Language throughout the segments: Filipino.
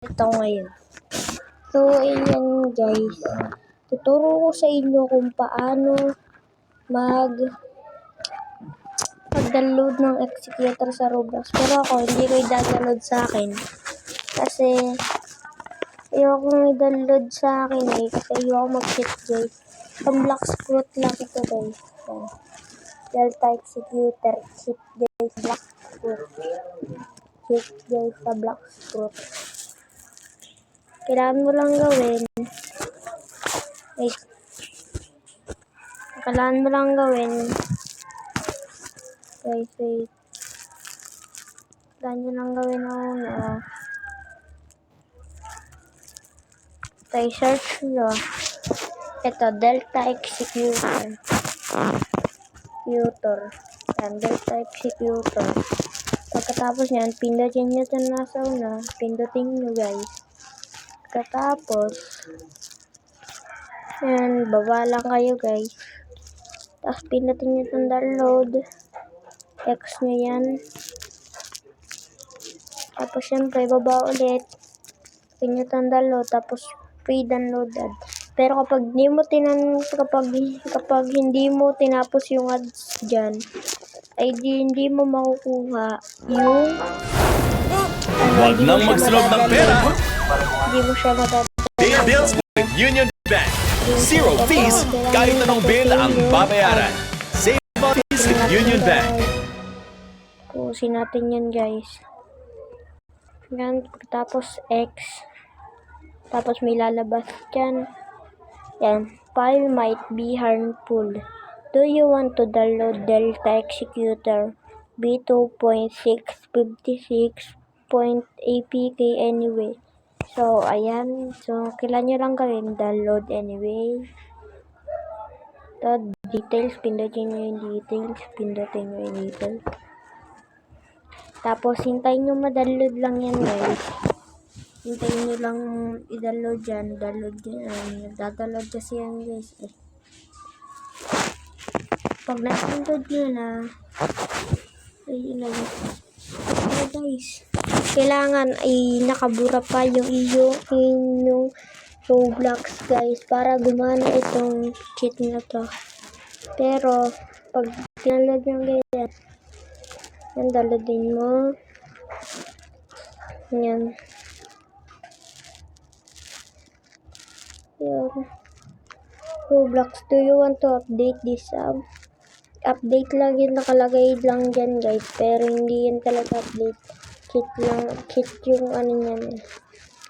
ito ngayon. So, ayan guys. Tuturo ko sa inyo kung paano mag-download ng executor sa Roblox. Pero ako, hindi ko i-download sa akin. Kasi, ayoko i-download sa akin kasi ayoko mag-cheat guys. Ang Bloxfruit lang ito guys. Yan. Delta executor. Cheat guys, Bloxfruit. Cheat guys sa Bloxfruit. Kailangan mo lang gawin. Wait. Kailangan mo lang gawin. Guys, wait. Kailangan nyo lang gawin tayo search nyo. Ito, Delta Executor. Delta Executor. Pagkatapos nyan, pindutin nyo ito nasa una. Pindutin nyo guys. Pagkatapos, yan, baba lang kayo guys. Tapos pindutin nyo itong download. X nyo yan. Tapos syempre, baba ulit. Pindutin nyo itong download. Tapos pre-downloaded. Pero kapag hindi mo tinapos yung ads dyan, ay hindi mo makukuha yung Huwag nang magsunod ng pera. Hindi mo siya madadala. Pay bills with Union Bank. Zero fees, kahit anong bill ang babayaran. Save fees with Union Bank. Pusin natin yan guys. Yan, tapos X. Tapos may lalabas dyan. Yan, file might be harmful. Do you want to download Delta Executor v2.656.apk anyway? So, ayan. So, kailan nyo lang gawin? Download anyway. Ito, details. Pindutin nyo yung details. Tapos, hintayin nyo ma-download lang yan guys. Hintayin nyo lang i-download yan. Download kasi yan guys. Pag na-download nyo na, guys, kailangan ay nakabura pa yung inyong Roblox guys para gumana itong cheat na to. Pero, pag download nyo ganyan, yan, downloadin mo. Yan. Roblox, do you want to update this update lang yun, nakalagay lang dyan guys, pero hindi yan talaga update. Cheat yung ano yan.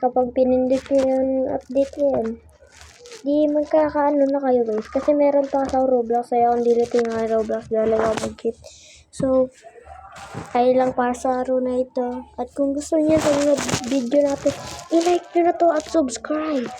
Kapag pinindot nyo yung update yan, di magkakaano na kayo guys, kasi meron pa sa Roblox. Ayaw kong delete yung Roblox dahil ayaw mag-cheat. So, ay lang para sa araw na ito. At kung gusto niyo sa video natin, i-like nyo na to at subscribe.